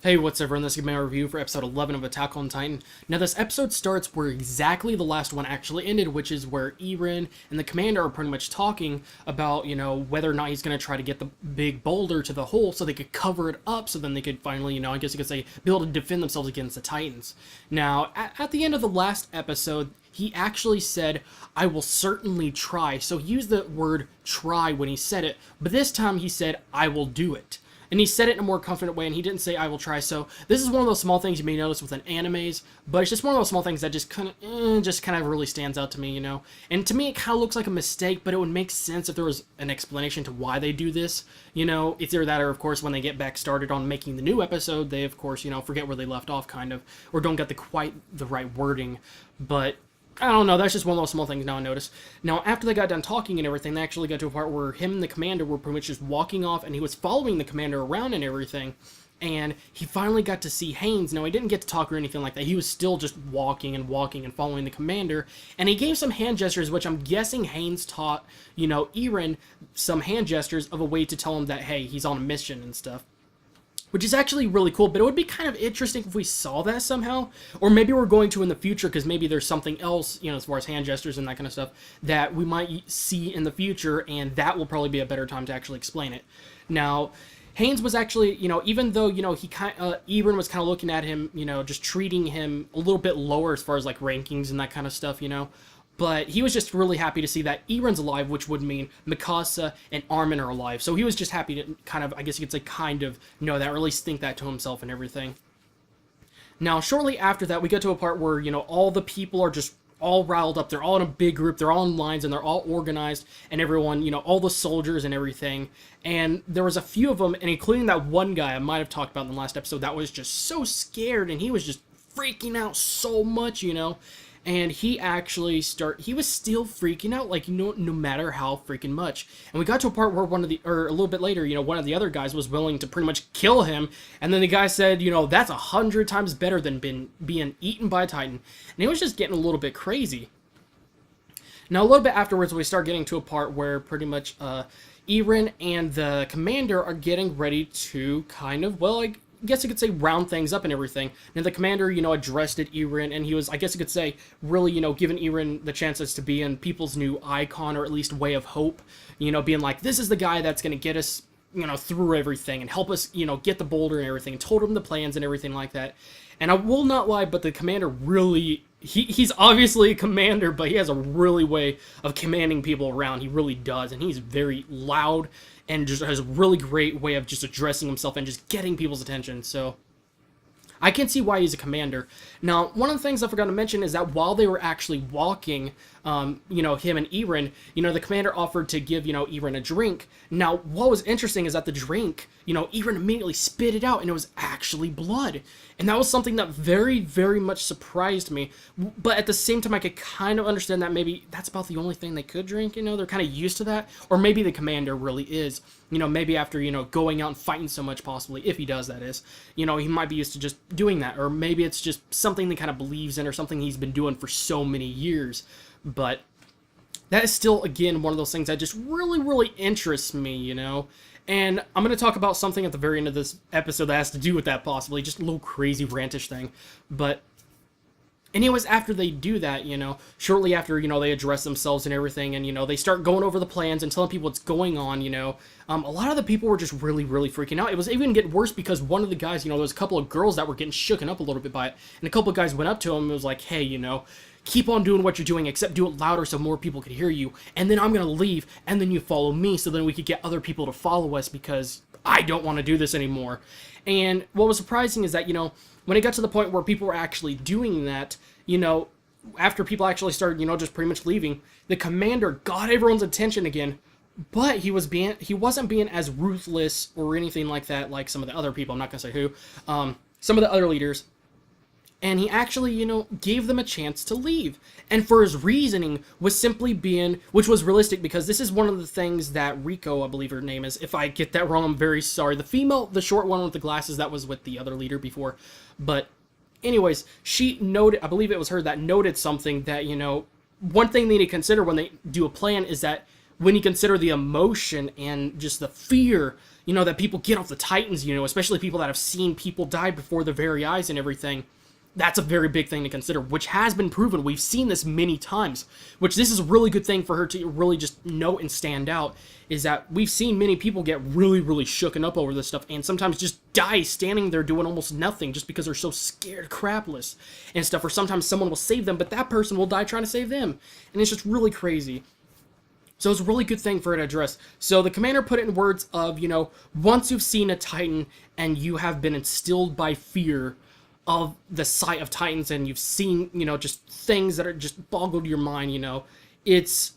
Hey, what's up, everyone? This is my review for episode 11 of Attack on Titan. Now, this episode starts where exactly the last one actually ended, which is where Eren and the commander are pretty much talking about, whether or not he's going to try to get the big boulder to the hole so they could cover it up so then they could finally, I guess you could say, be able to defend themselves against the Titans. Now, at the end of the last episode, he actually said, "I will certainly try." So he used the word try when he said it, but this time he said, "I will do it." And he said it in a more confident way, and he didn't say, "I will try." So this is one of those small things you may notice within animes, but it's just one of those small things that just kind of really stands out to me. And to me, it kind of looks like a mistake, but it would make sense if there was an explanation to why they do this. It's either that or, of course, when they get back started on making the new episode, they, of course, forget where they left off, kind of, or don't get quite the right wording. But I don't know, that's just one of those small things now I noticed. Now, after they got done talking and everything, they actually got to a part where him and the commander were pretty much just walking off, and he was following the commander around and everything, and he finally got to see Haynes. Now, he didn't get to talk or anything like that. He was still just walking and following the commander, and he gave some hand gestures, which I'm guessing Haynes taught, Eren some hand gestures of a way to tell him that, hey, he's on a mission and stuff. Which is actually really cool, but it would be kind of interesting if we saw that somehow. Or maybe we're going to in the future, because maybe there's something else, as far as hand gestures and that kind of stuff, that we might see in the future, and that will probably be a better time to actually explain it. Now, Haynes was actually, even though, Eren was kind of looking at him, just treating him a little bit lower as far as, like, rankings and that kind of stuff, but he was just really happy to see that Eren's alive, which would mean Mikasa and Armin are alive. So he was just happy to kind of, I guess you could say, kind of know that, or at least think that to himself and everything. Now, shortly after that, we get to a part where, all the people are just all riled up. They're all in a big group. They're all in lines, and they're all organized, and everyone, all the soldiers and everything. And there was a few of them, and including that one guy I might have talked about in the last episode that was just so scared, and he was just freaking out so much, and he was still freaking out, like, no matter how freaking much. And we got to a part where a little bit later, one of the other guys was willing to pretty much kill him, and then the guy said, that's 100 times better than being eaten by a Titan. And it was just getting a little bit crazy. Now, a little bit afterwards, we start getting to a part where pretty much, Eren and the commander are getting ready to kind of, well, like, I guess you could say round things up and everything. Now the commander, addressed at Eren, and he was, I guess you could say, really, giving Eren the chances to be in people's new icon, or at least way of hope. Being like, this is the guy that's going to get us, through everything and help us, get the boulder and everything. And told him the plans and everything like that. And I will not lie, but the commander really, he's obviously a commander, but he has a really way of commanding people around. He really does, and he's very loud and just has a really great way of just addressing himself and just getting people's attention. So I can see why he's a commander. Now, one of the things I forgot to mention is that while they were actually walking, him and Eren, the commander offered to give, Eren a drink. Now, what was interesting is that the drink, Eren immediately spit it out, and it was actually blood. And that was something that very, very much surprised me. But at the same time, I could kind of understand that maybe that's about the only thing they could drink, they're kind of used to that. Or maybe the commander really is, maybe after, going out and fighting so much, possibly, if he does, that is, he might be used to just doing that. Or maybe it's just something he kind of believes in, or something he's been doing for so many years. But that is still, again, one of those things that just really, really interests me, And I'm going to talk about something at the very end of this episode that has to do with that, possibly. Just a little crazy rantish thing. But anyways, after they do that, shortly after, they address themselves and everything, and, they start going over the plans and telling people what's going on, a lot of the people were just really, really freaking out. It was even getting worse because one of the guys, there was a couple of girls that were getting shooken up a little bit by it, and a couple of guys went up to him and was like, hey, keep on doing what you're doing, except do it louder so more people could hear you, and then I'm going to leave, and then you follow me, so then we could get other people to follow us, because I don't want to do this anymore. And what was surprising is that, when it got to the point where people were actually doing that, after people actually started, just pretty much leaving, the commander got everyone's attention again, but he wasn't being as ruthless or anything like that, like some of the other people, I'm not going to say who, some of the other leaders. And he actually, gave them a chance to leave. And for his reasoning was simply being, which was realistic, because this is one of the things that Rico, I believe her name is, if I get that wrong, I'm very sorry. The female, the short one with the glasses, that was with the other leader before. But anyways, she noted, I believe it was her that noted something that, one thing they need to consider when they do a plan is that when you consider the emotion and just the fear, that people get off the Titans, especially people that have seen people die before their very eyes and everything. That's a very big thing to consider, which has been proven. We've seen this many times, which this is a really good thing for her to really just note and stand out, is that we've seen many people get really, really shooken up over this stuff and sometimes just die standing there doing almost nothing just because they're so scared crapless and stuff, or sometimes someone will save them, but that person will die trying to save them. And it's just really crazy. So it's a really good thing for her to address. So the commander put it in words of, once you've seen a Titan and you have been instilled by fear of the sight of Titans and you've seen, just things that are just boggled your mind, it's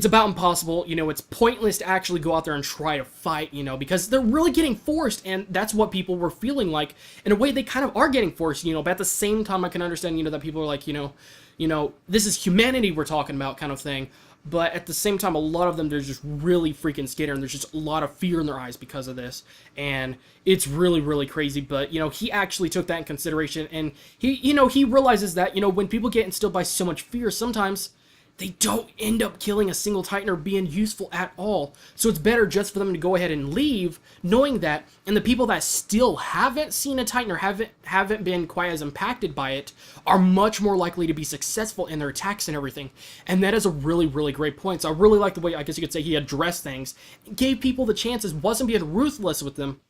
about impossible. It's pointless to actually go out there and try to fight, because they're really getting forced, and that's what people were feeling like. In a way, they kind of are getting forced, but at the same time, I can understand, that people are like, this is humanity we're talking about kind of thing. But at the same time, a lot of them, they're just really freaking scared, and there's just a lot of fear in their eyes because of this. And it's really, really crazy. But, he actually took that in consideration, and he realizes that, when people get instilled by so much fear, sometimes they don't end up killing a single Titan or being useful at all. So it's better just for them to go ahead and leave, knowing that, and the people that still haven't seen a Titan or haven't been quite as impacted by it are much more likely to be successful in their attacks and everything. And that is a really, really great point. So I really like the way, I guess you could say, he addressed things, gave people the chances, wasn't being ruthless with them,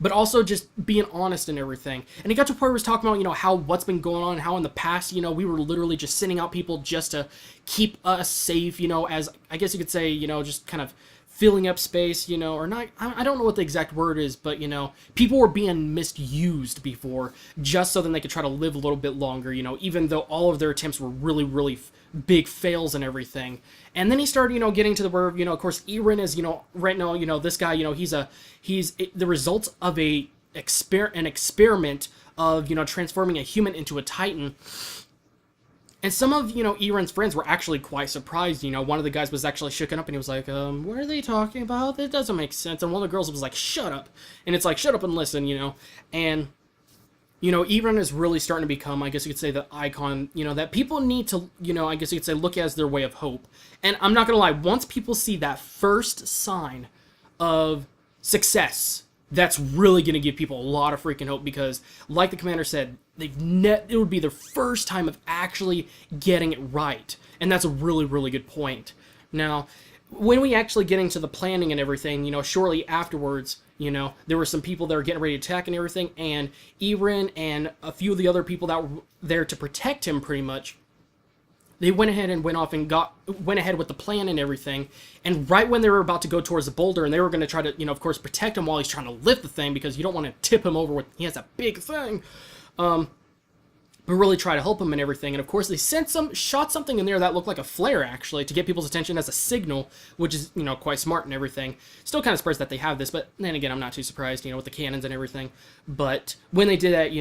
but also just being honest and everything. And he got to a point where he was talking about, how what's been going on, how in the past, we were literally just sending out people just to keep us safe, as, I guess you could say, just kind of filling up space, or not, I don't know what the exact word is, but, people were being misused before, just so then they could try to live a little bit longer, even though all of their attempts were really, really big fails and everything. And then he started, getting to the word, of course, Eren is, right now, this guy, he's the result of an experiment of, transforming a human into a Titan. And some of, Eren's friends were actually quite surprised. One of the guys was actually shooken up and he was like, what are they talking about? That doesn't make sense. And one of the girls was like, shut up. And it's like, shut up and listen, And, Eren is really starting to become, I guess you could say, the icon, that people need to, I guess you could say, look at as their way of hope. And I'm not going to lie, once people see that first sign of success, that's really going to give people a lot of freaking hope, because, like the commander said, it would be their first time of actually getting it right. And that's a really, really good point. Now, when we actually get into the planning and everything, shortly afterwards, there were some people that were getting ready to attack and everything, and Eren and a few of the other people that were there to protect him, pretty much, they went ahead and went off and went ahead with the plan and everything. And right when they were about to go towards the boulder, and they were going to try to, of course, protect him while he's trying to lift the thing, because you don't want to tip him over with, he has a big thing, but really try to help him and everything. And of course, they shot something in there that looked like a flare, actually, to get people's attention as a signal, which is, quite smart and everything. Still kind of surprised that they have this, but then again, I'm not too surprised, with the cannons and everything. But when they did that,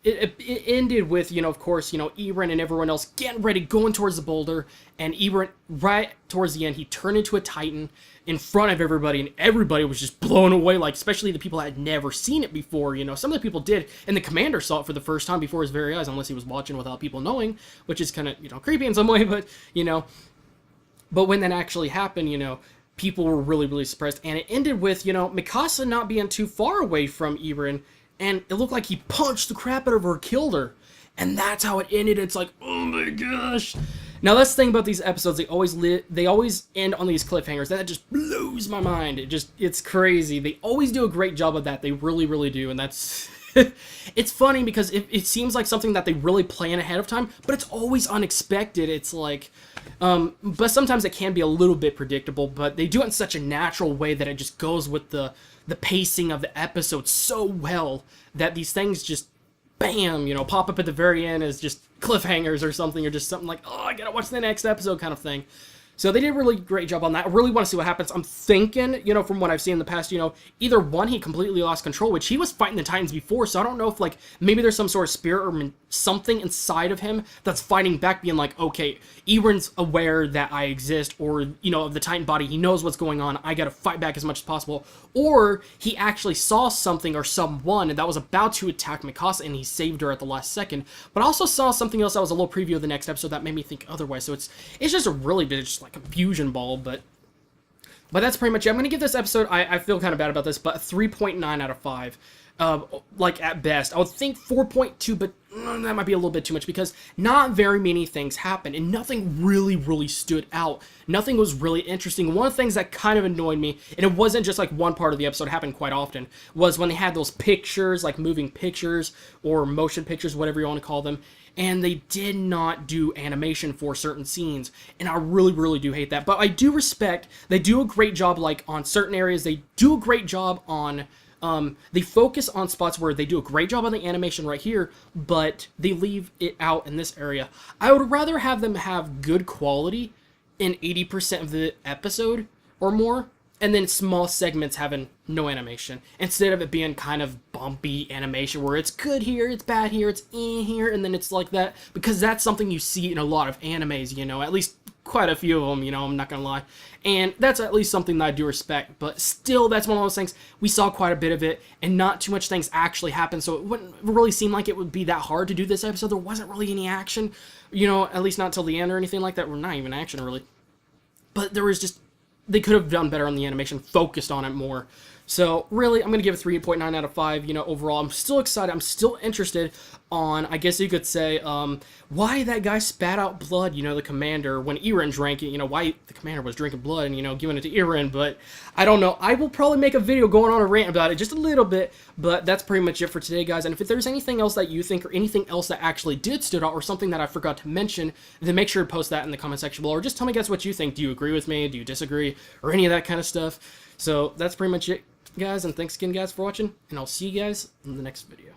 it ended with, of course, Eren and everyone else getting ready, going towards the boulder, and Eren, right towards the end, he turned into a Titan in front of everybody, and everybody was just blown away, like, especially the people that had never seen it before, Some of the people did, and the commander saw it for the first time before his very eyes, unless he was watching without people knowing, which is kind of, creepy in some way, but, But when that actually happened, people were really, really surprised, and it ended with, Mikasa not being too far away from Eren, and it looked like he punched the crap out of her or killed her. And that's how it ended. It's like, oh my gosh. Now, that's the thing about these episodes. They always end on these cliffhangers. That just blows my mind. It's crazy. They always do a great job of that. They really, really do. And that's... it's funny because it seems like something that they really plan ahead of time, but it's always unexpected. It's like... but sometimes it can be a little bit predictable, but they do it in such a natural way that it just goes with the pacing of the episode so well that these things just, bam, pop up at the very end as just cliffhangers or something, or just something like, oh, I gotta watch the next episode kind of thing. So they did a really great job on that. I really want to see what happens. I'm thinking, from what I've seen in the past, either one, he completely lost control, which he was fighting the Titans before, so I don't know if, maybe there's some sort of spirit or something inside of him that's fighting back, being like, okay, Eren's aware that I exist, or, of the Titan body, he knows what's going on, I gotta fight back as much as possible. Or he actually saw something or someone that was about to attack Mikasa, and he saved her at the last second. But I also saw something else that was a little preview of the next episode that made me think otherwise, so it's just a really, just confusion ball. But But that's pretty much it. I'm going to give this episode, I feel kind of bad about this, but a 3.9 out of 5. Like, at best. I would think 4.2, but that might be a little bit too much, because not very many things happened, and nothing really stood out. Nothing was really interesting. One of the things that kind of annoyed me, and it wasn't just like one part of the episode, it happened quite often, was when they had those pictures, like moving pictures, or motion pictures, whatever you want to call them, and they did not do animation for certain scenes, and I really do hate that. But I do respect, they do a great job, like, on certain areas, they do a great job on, they focus on spots where they do a great job on the animation right here, but they leave it out in this area. I would rather have them have good quality in 80% of the episode or more, and then small segments having no animation, instead of it being kind of bumpy animation where it's good here, it's bad here, it's here, and then it's like that, because that's something you see in a lot of animes, you know, at least quite a few of them, you know, I'm not gonna lie, and that's at least something that I do respect. But still, that's one of those things, we saw quite a bit of it, and not too much things actually happened, so it wouldn't really seem like it would be that hard to do this episode. There wasn't really any action, you know, at least not till the end or anything like that. Well, not even action, really. But there was just, they could have done better on the animation, focused on it more. So, really, I'm going to give it 3.9 out of 5, you know, overall. I'm still excited, I'm still interested on, I guess you could say, why that guy spat out blood, you know, the commander, when Eren drank it, you know, why the commander was drinking blood and, you know, giving it to Eren, but I don't know. I will probably make a video going on a rant about it just a little bit, but that's pretty much it for today, guys. And if there's anything else that you think, or anything else that actually did stood out, or something that I forgot to mention, then make sure to post that in the comment section below, or just tell me, guys, what you think. Do you agree with me? Do you disagree? Or any of that kind of stuff. So, that's pretty much it, guys, and thanks again, guys, for watching, and I'll see you guys in the next video.